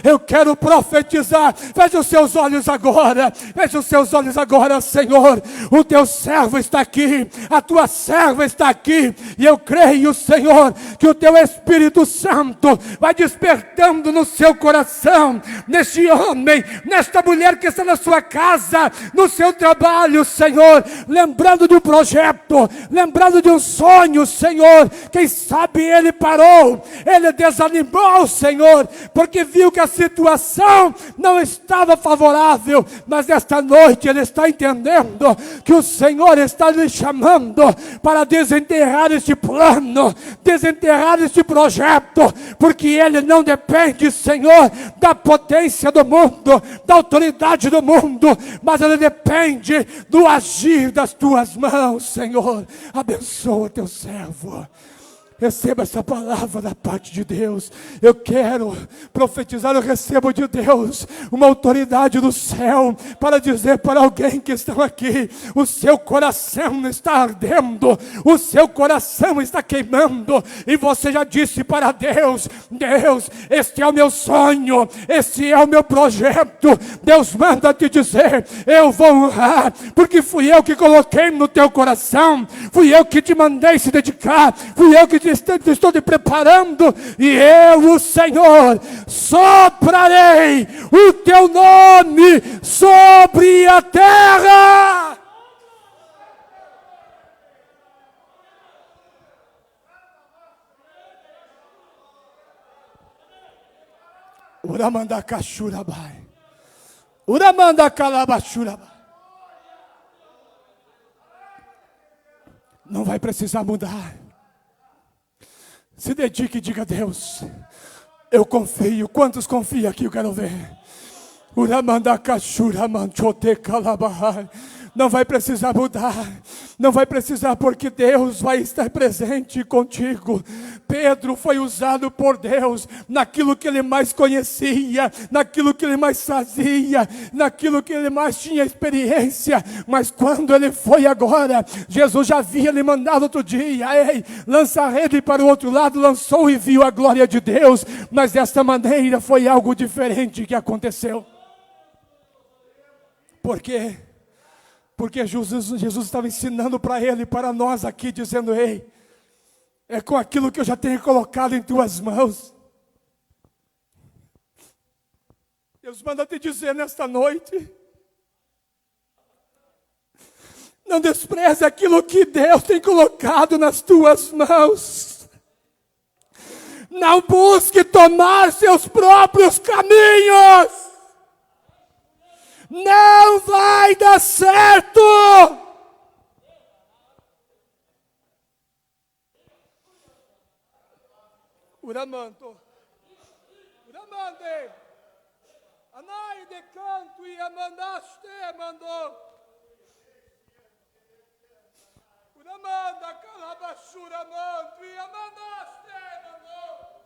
Eu quero profetizar. Veja os seus olhos agora. Veja os seus olhos agora, Senhor. O teu servo está aqui, a tua serva está aqui, e eu creio, Senhor, que o teu Espírito Santo vai despertando no seu coração, neste homem, nesta mulher que está na sua casa, no seu trabalho, Senhor, lembrando de um projeto, lembrando de um sonho, Senhor. Quem sabe ele parou, ele desanimou, Senhor, porque viu que a situação não estava favorável, mas esta noite ele está entendendo que o Senhor está lhe chamando para desenterrar este plano, desenterrar este projeto, porque ele não depende, Senhor, da potência do mundo, da autoridade do mundo, mas ele depende do agir das tuas mãos, Senhor. Abençoa teu servo. Receba essa palavra da parte de Deus. Eu quero profetizar, eu recebo de Deus uma autoridade do céu para dizer para alguém que está aqui, o seu coração está ardendo, o seu coração está queimando, e você já disse para Deus, Deus, este é o meu sonho, este é o meu projeto. Deus manda te dizer, eu vou honrar, porque fui eu que coloquei no teu coração, fui eu que te mandei se dedicar, fui eu que estou te preparando, e eu, o Senhor, soprarei o teu nome sobre a terra. Uramanda Kashurabai, Uramanda Kalabashurabai. Não vai precisar mudar. Se dedique e diga a Deus, eu confio. Quantos confiam aqui? Eu quero ver. Não vai precisar mudar, não vai precisar, porque Deus vai estar presente contigo. Pedro foi usado por Deus naquilo que ele mais conhecia, naquilo que ele mais fazia, naquilo que ele mais tinha experiência. Mas quando ele foi agora, Jesus já havia lhe mandado outro dia, ei, lança a rede para o outro lado, lançou e viu a glória de Deus. Mas desta maneira foi algo diferente que aconteceu. Por quê? Porque Jesus estava ensinando para ele e para nós aqui, dizendo, ei, é com aquilo que eu já tenho colocado em tuas mãos. Deus manda te dizer nesta noite, não despreze aquilo que Deus tem colocado nas tuas mãos. Não busque tomar seus próprios caminhos. Não vai dar certo. Uramanto, Uramande, Anai de canto e amandaste mandou. Uramanda calabashura manto e amandaste mandou.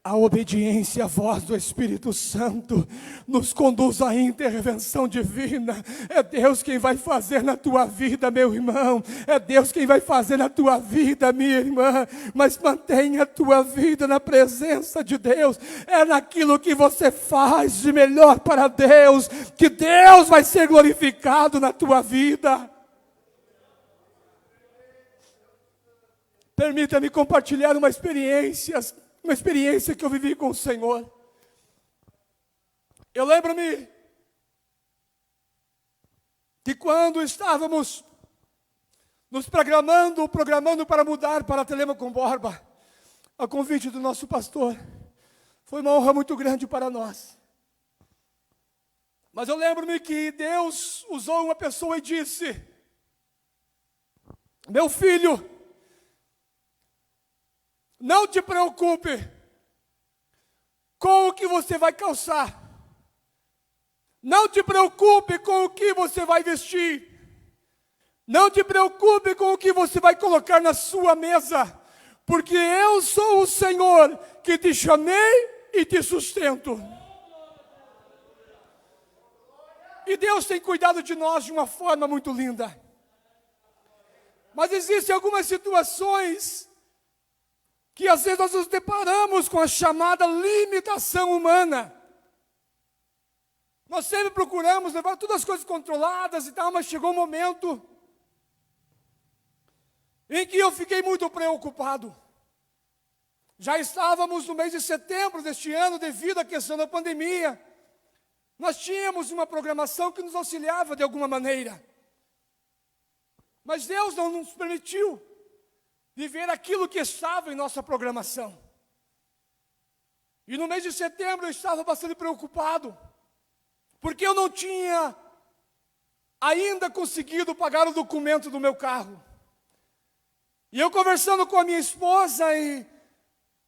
A obediência à voz do Espírito Santo nos conduz à intervenção divina. É Deus quem vai fazer na tua vida, meu irmão. É Deus quem vai fazer na tua vida, minha irmã. Mas mantenha a tua vida na presença de Deus. É naquilo que você faz de melhor para Deus que Deus vai ser glorificado na tua vida. Permita-me compartilhar uma experiência que eu vivi com o Senhor. Eu lembro-me que quando estávamos nos programando para mudar para Telemaco Borba, a convite do nosso pastor, foi uma honra muito grande para nós. Mas eu lembro-me que Deus usou uma pessoa e disse: meu filho, não te preocupe com o que você vai calçar. Não te preocupe com o que você vai vestir. Não te preocupe com o que você vai colocar na sua mesa. Porque eu sou o Senhor que te chamei e te sustento. E Deus tem cuidado de nós de uma forma muito linda. Mas existem algumas situações que às vezes nós nos deparamos com a chamada limitação humana. Nós sempre procuramos levar todas as coisas controladas e tal, mas chegou um momento em que eu fiquei muito preocupado. Já estávamos no mês de setembro deste ano, devido à questão da pandemia. Nós tínhamos uma programação que nos auxiliava de alguma maneira. Mas Deus não nos permitiu viver aquilo que estava em nossa programação. E no mês de setembro eu estava bastante preocupado, porque eu não tinha ainda conseguido pagar o documento do meu carro. E eu conversando com a minha esposa, e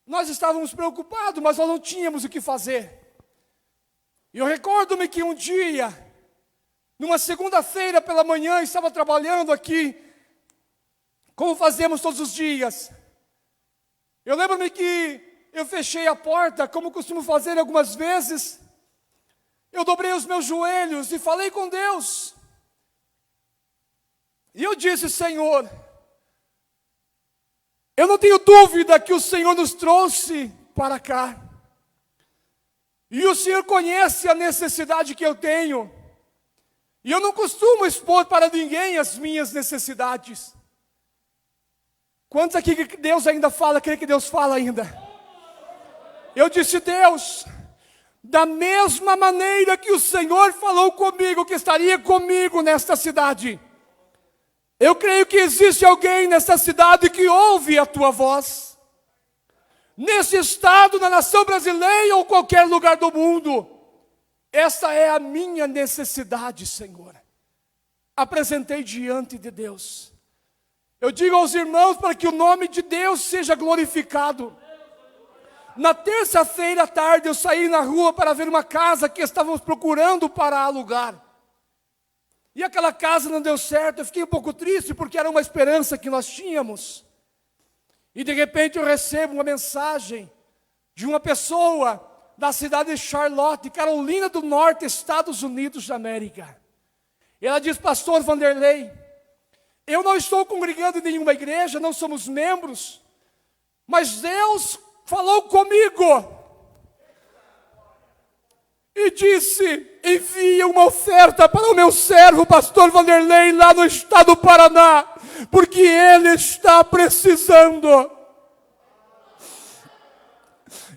nós estávamos preocupados, mas nós não tínhamos o que fazer. E eu recordo-me que um dia, numa segunda-feira pela manhã, estava trabalhando aqui, como fazemos todos os dias. Eu lembro-me que eu fechei a porta, como costumo fazer algumas vezes. Eu dobrei os meus joelhos e falei com Deus. E eu disse: Senhor, eu não tenho dúvida que o Senhor nos trouxe para cá. E o Senhor conhece a necessidade que eu tenho. E eu não costumo expor para ninguém as minhas necessidades. Quantos aqui que Deus ainda fala, crê que Deus fala ainda? Eu disse: Deus, da mesma maneira que o Senhor falou comigo, que estaria comigo nesta cidade, eu creio que existe alguém nesta cidade que ouve a tua voz. Nesse estado, na nação brasileira ou qualquer lugar do mundo. Essa é a minha necessidade, Senhor. Apresentei diante de Deus. Eu digo aos irmãos para que o nome de Deus seja glorificado. Na terça-feira à tarde eu saí na rua para ver uma casa que estávamos procurando para alugar. E aquela casa não deu certo, eu fiquei um pouco triste porque era uma esperança que nós tínhamos. E de repente eu recebo uma mensagem de uma pessoa da cidade de Charlotte, Carolina do Norte, Estados Unidos da América. E ela diz: Pastor Vanderlei, eu não estou congregando em nenhuma igreja, não somos membros, mas Deus falou comigo e disse: envia uma oferta para o meu servo, pastor Vanderlei, lá no estado do Paraná, porque ele está precisando.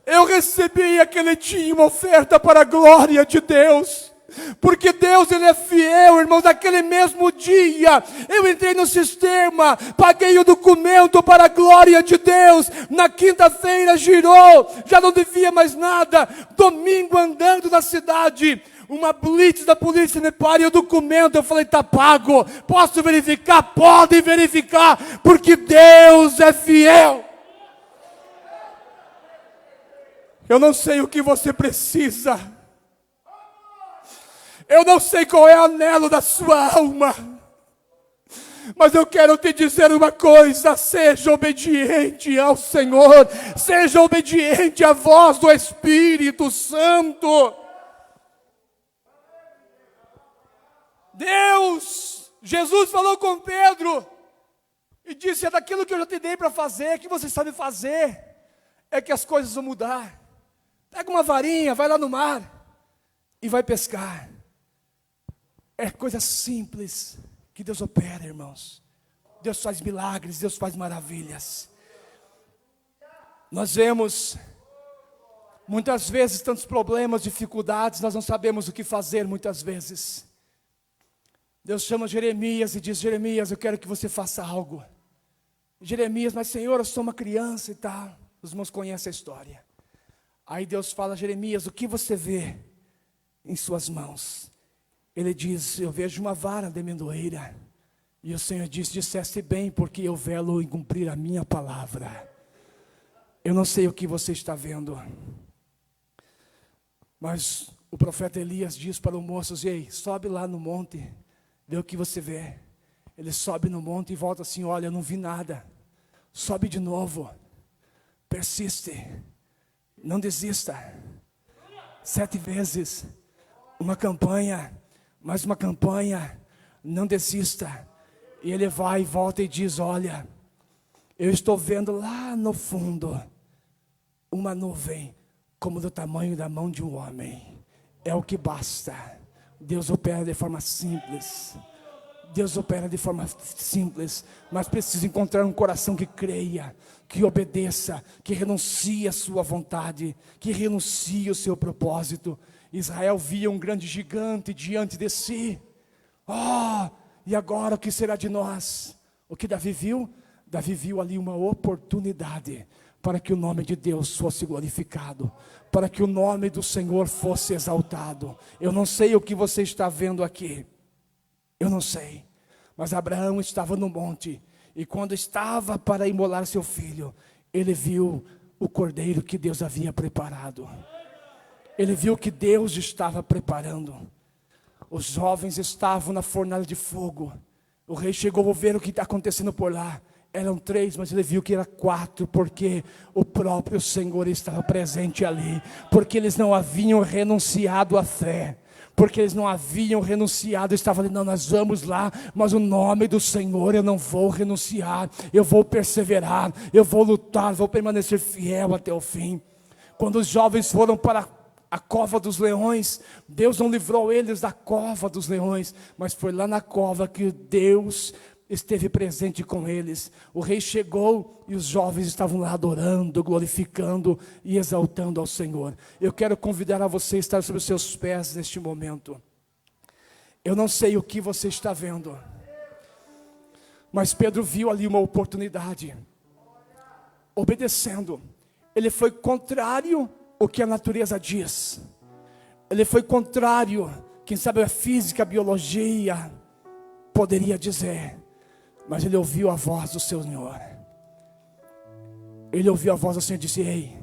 Eu recebi que ele tinha uma oferta para a glória de Deus. Porque Deus, Ele é fiel, irmãos. Naquele mesmo dia, eu entrei no sistema, paguei o documento para a glória de Deus. Na quinta-feira girou, já não devia mais nada. Domingo, andando na cidade, uma blitz da polícia me para e o documento, eu falei: está pago. Posso verificar? Pode verificar, porque Deus é fiel. Eu não sei o que você precisa. Eu não sei qual é o anelo da sua alma. Mas eu quero te dizer uma coisa: seja obediente ao Senhor, seja obediente à voz do Espírito Santo. Jesus falou com Pedro e disse: é daquilo que eu já te dei para fazer, que você sabe fazer, é que as coisas vão mudar. Pega uma varinha, vai lá no mar e vai pescar. É coisa simples que Deus opera, irmãos. Deus faz milagres, Deus faz maravilhas. Nós vemos muitas vezes tantos problemas, dificuldades, nós não sabemos o que fazer muitas vezes. Deus chama Jeremias e diz: Jeremias, eu quero que você faça algo. Jeremias: mas Senhor, eu sou uma criança e tal. Os irmãos conhecem a história. Aí Deus fala: Jeremias, o que você vê em suas mãos? Ele diz: eu vejo uma vara de amendoeira. E o Senhor disse: disseste bem, porque eu velo em cumprir a minha palavra. Eu não sei o que você está vendo, mas o profeta Elias diz para o moço: ei, sobe lá no monte, vê o que você vê. Ele sobe no monte e volta assim: olha, eu não vi nada. Sobe de novo, persiste, não desista. 7 vezes, uma campanha, mais uma campanha, não desista. E ele vai e volta e diz: olha, eu estou vendo lá no fundo uma nuvem como do tamanho da mão de um homem. É o que basta. Deus opera de forma simples. Deus opera de forma simples, mas precisa encontrar um coração que creia, que obedeça, que renuncie a sua vontade, que renuncie o seu propósito. Israel via um grande gigante diante de si. E agora o que será de nós? O que Davi viu? Davi viu ali uma oportunidade para que o nome de Deus fosse glorificado, para que o nome do Senhor fosse exaltado. Eu não sei o que você está vendo aqui, eu não sei, mas Abraão estava no monte, e quando estava para imolar seu filho, ele viu o cordeiro que Deus havia preparado. Ele viu que Deus estava preparando. Os jovens estavam na fornalha de fogo. O rei chegou a ver o que está acontecendo por lá. Eram 3, mas ele viu que era 4, porque o próprio Senhor estava presente ali, porque eles não haviam renunciado à fé, porque eles não haviam renunciado. Estavam ali: não, nós vamos lá, mas o nome do Senhor eu não vou renunciar, eu vou perseverar, eu vou lutar, vou permanecer fiel até o fim. Quando os jovens foram para a cova dos leões, Deus não livrou eles da cova dos leões, mas foi lá na cova que Deus esteve presente com eles. O rei chegou e os jovens estavam lá adorando, glorificando e exaltando ao Senhor. Eu quero convidar a você a estar sobre os seus pés neste momento. Eu não sei o que você está vendo, mas Pedro viu ali uma oportunidade. Obedecendo, ele foi contrário ao que a natureza diz. Ele foi contrário, quem sabe a física, a biologia poderia dizer, mas ele ouviu a voz do Senhor. Ele ouviu a voz do Senhor e disse: ei,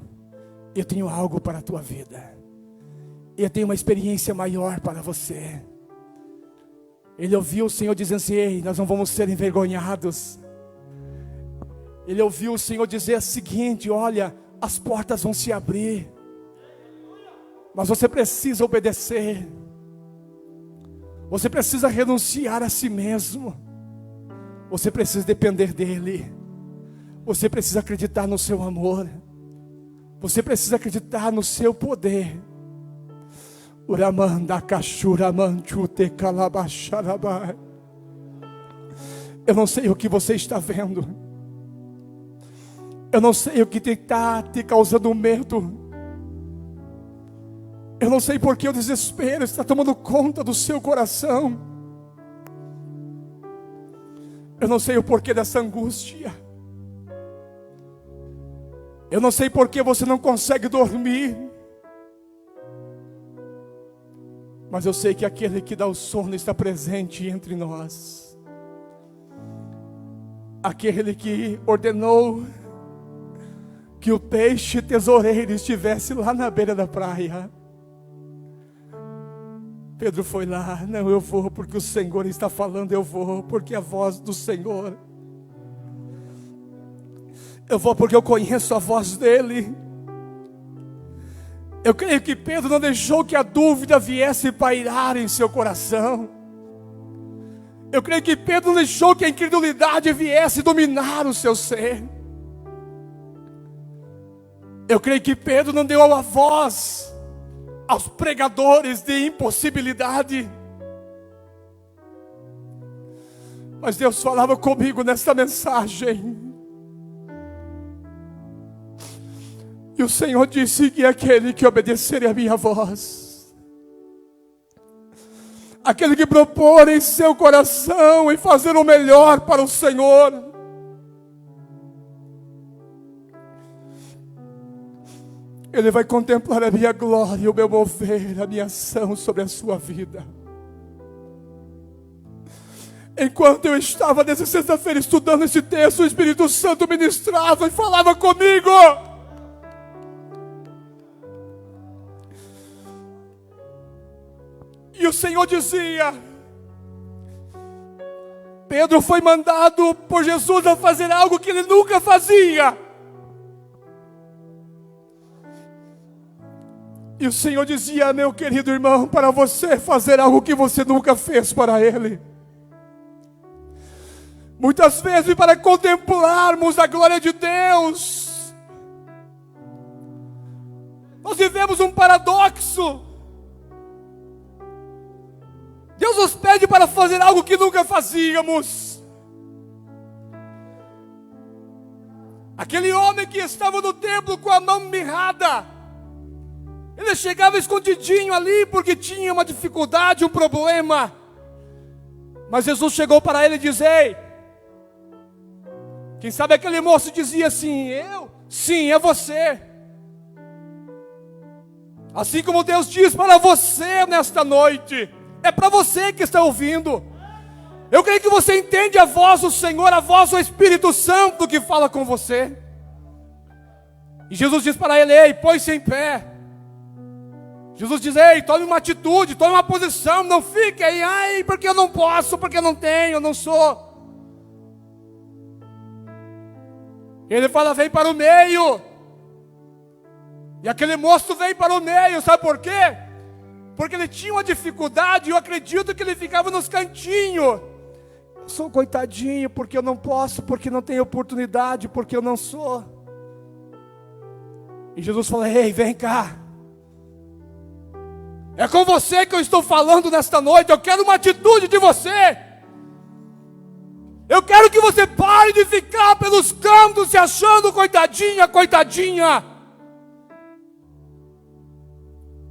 eu tenho algo para a tua vida, eu tenho uma experiência maior para você. Ele ouviu o Senhor dizendo assim: ei, nós não vamos ser envergonhados. Ele ouviu o Senhor dizer o seguinte: olha, as portas vão se abrir, mas você precisa obedecer. Você precisa renunciar a si mesmo. Você precisa depender dEle. Você precisa acreditar no seu amor. Você precisa acreditar no seu poder. Eu não sei o que você está vendo. Eu não sei o que está te causando medo. Eu não sei porque o desespero está tomando conta do seu coração. Eu não sei o porquê dessa angústia. Eu não sei porque você não consegue dormir. Mas eu sei que aquele que dá o sono está presente entre nós. Aquele que ordenou que o peixe tesoureiro estivesse lá na beira da praia. Pedro foi lá: não, eu vou porque o Senhor está falando, eu vou porque a voz do Senhor. Eu vou porque eu conheço a voz dele. Eu creio que Pedro não deixou que a dúvida viesse pairar em seu coração. Eu creio que Pedro não deixou que a incredulidade viesse dominar o seu ser. Eu creio que Pedro não deu a voz aos pregadores de impossibilidade. Mas Deus falava comigo nesta mensagem. E o Senhor disse que aquele que obedecer a minha voz, aquele que propor em seu coração em fazer o melhor para o Senhor, ele vai contemplar a minha glória, o meu mover, a minha ação sobre a sua vida. Enquanto eu estava nessa sexta-feira estudando esse texto, o Espírito Santo ministrava e falava comigo. E o Senhor dizia: Pedro foi mandado por Jesus a fazer algo que ele nunca fazia. E o Senhor dizia: meu querido irmão, para você fazer algo que você nunca fez para Ele. Muitas vezes, para contemplarmos a glória de Deus, nós vivemos um paradoxo. Deus nos pede para fazer algo que nunca fazíamos. Aquele homem que estava no templo com a mão mirrada, ele chegava escondidinho ali porque tinha uma dificuldade, um problema. Mas Jesus chegou para ele e disse: ei, quem sabe aquele moço dizia assim: eu? Sim, é você. Assim como Deus diz para você nesta noite, é para você que está ouvindo. Eu creio que você entende a voz do Senhor, a voz do Espírito Santo que fala com você. E Jesus diz para ele: ei, põe-se em pé. Jesus diz: ei, tome uma atitude, tome uma posição, não fique aí, ai, porque eu não posso, porque eu não tenho, eu não sou. Ele fala: vem para o meio. E aquele moço vem para o meio, sabe por quê? Porque ele tinha uma dificuldade, eu acredito que ele ficava nos cantinhos. Eu sou um coitadinho, porque eu não posso, porque não tenho oportunidade, porque eu não sou. E Jesus fala: ei, vem cá. É com você que eu estou falando nesta noite. Eu quero uma atitude de você. Eu quero que você pare de ficar pelos cantos se achando coitadinha, coitadinha.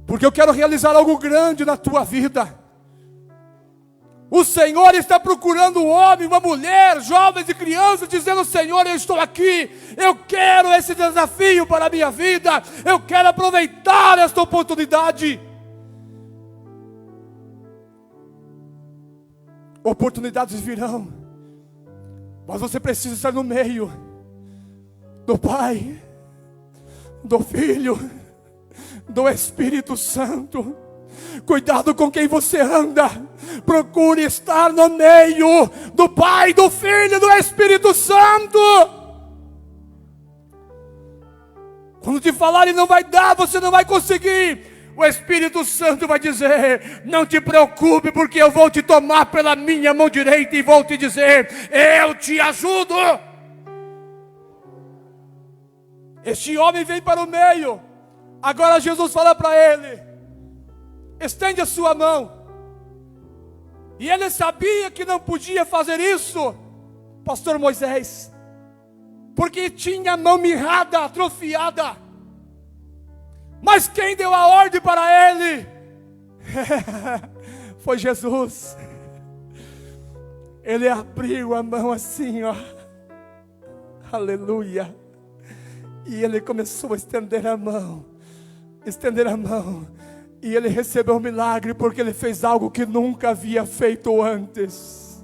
Porque eu quero realizar algo grande na tua vida. O Senhor está procurando um homem, uma mulher, jovens e crianças, dizendo: Senhor, eu estou aqui, eu quero esse desafio para a minha vida, eu quero aproveitar esta oportunidade. Oportunidades virão, mas você precisa estar no meio do Pai, do Filho, do Espírito Santo. Cuidado com quem você anda. Procure estar no meio do Pai, do Filho e do Espírito Santo. Quando te falarem não vai dar, você não vai conseguir, o Espírito Santo vai dizer: não te preocupe, porque eu vou te tomar pela minha mão direita e vou te dizer: eu te ajudo. Este homem vem para o meio. Agora Jesus fala para ele: estende a sua mão. E ele sabia que não podia fazer isso, pastor Moisés, porque tinha a mão mirrada, atrofiada. Mas quem deu a ordem para ele foi Jesus. Ele abriu a mão assim, ó, aleluia. E ele começou a estender a mão, e ele recebeu um milagre, porque ele fez algo que nunca havia feito antes.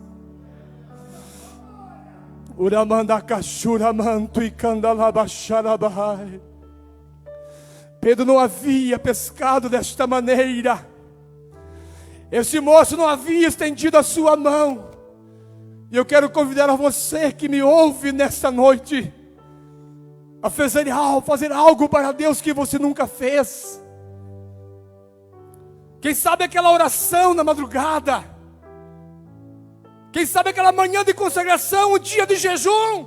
Pedro não havia pescado desta maneira. Esse moço não havia estendido a sua mão. E eu quero convidar a você que me ouve nesta noite a fazer algo para Deus que você nunca fez. Quem sabe aquela oração na madrugada. Quem sabe aquela manhã de consagração, um dia de jejum.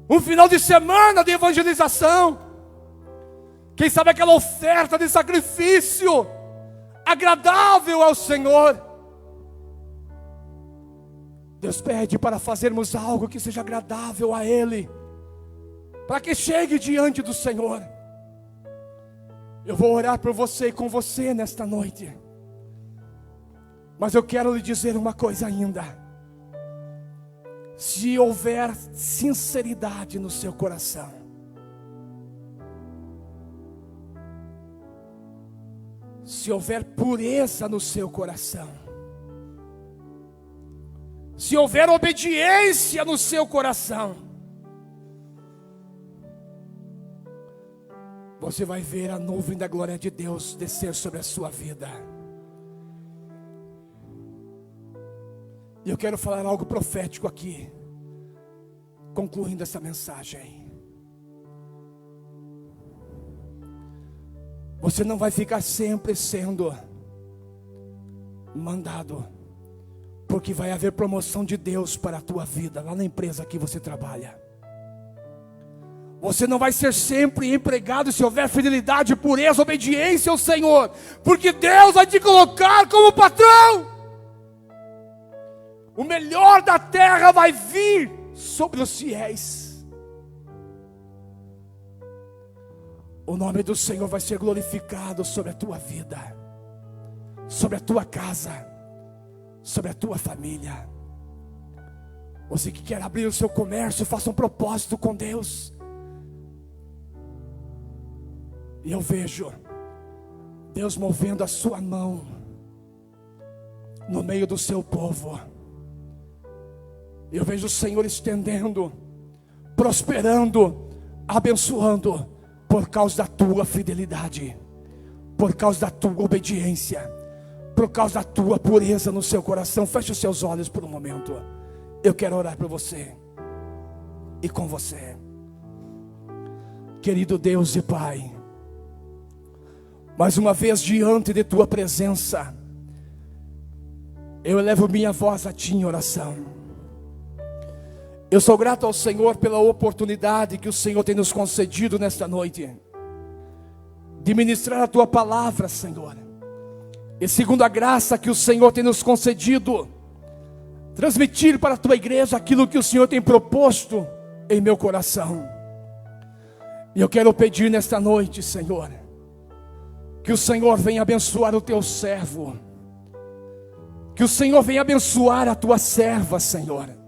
Um final de semana de evangelização. Quem sabe aquela oferta de sacrifício agradável ao Senhor. Deus pede para fazermos algo que seja agradável a Ele, para que chegue diante do Senhor. Eu vou orar por você e com você nesta noite. Mas eu quero lhe dizer uma coisa ainda. Se houver sinceridade no seu coração, se houver pureza no seu coração, se houver obediência no seu coração, você vai ver a nuvem da glória de Deus descer sobre a sua vida. E eu quero falar algo profético aqui, concluindo essa mensagem. Você não vai ficar sempre sendo mandado, porque vai haver promoção de Deus para a tua vida, lá na empresa que você trabalha. Você não vai ser sempre empregado se houver fidelidade, pureza, obediência ao Senhor, porque Deus vai te colocar como patrão. O melhor da terra vai vir sobre os fiéis. O nome do Senhor vai ser glorificado sobre a tua vida, sobre a tua casa, sobre a tua família. Você que quer abrir o seu comércio, faça um propósito com Deus. E eu vejo Deus movendo a sua mão no meio do seu povo. Eu vejo o Senhor estendendo, prosperando, abençoando, por causa da tua fidelidade, por causa da tua obediência, por causa da tua pureza no seu coração. Feche os seus olhos por um momento. Eu quero orar por você e com você. Querido Deus e Pai, mais uma vez diante de tua presença, eu elevo minha voz a ti em oração. Eu sou grato ao Senhor pela oportunidade que o Senhor tem nos concedido nesta noite, de ministrar a tua palavra, Senhor. E segundo a graça que o Senhor tem nos concedido, transmitir para a tua igreja aquilo que o Senhor tem proposto em meu coração. E eu quero pedir nesta noite, Senhor, que o Senhor venha abençoar o teu servo, que o Senhor venha abençoar a tua serva, Senhor.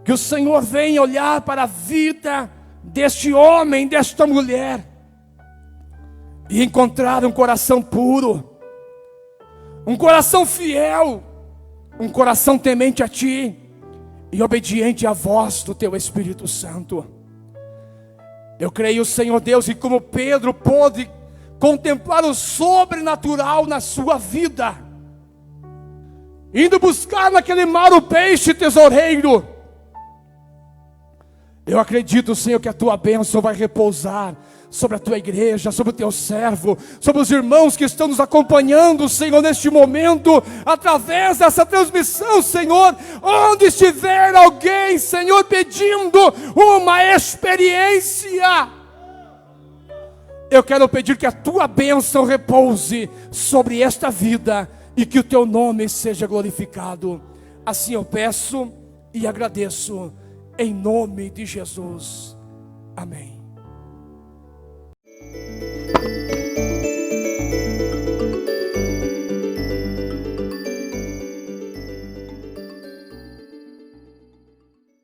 Que o Senhor venha olhar para a vida deste homem, desta mulher, e encontrar um coração puro, um coração fiel, um coração temente a ti e obediente à voz do teu Espírito Santo. Eu creio, Senhor Deus, e como Pedro pôde contemplar o sobrenatural na sua vida, indo buscar naquele mar o peixe tesoureiro, eu acredito, Senhor, que a tua bênção vai repousar sobre a tua igreja, sobre o teu servo, sobre os irmãos que estão nos acompanhando, Senhor, neste momento, através dessa transmissão, Senhor. Onde estiver alguém, Senhor, pedindo uma experiência, eu quero pedir que a tua bênção repouse sobre esta vida e que o teu nome seja glorificado. Assim eu peço e agradeço, em nome de Jesus. Amém.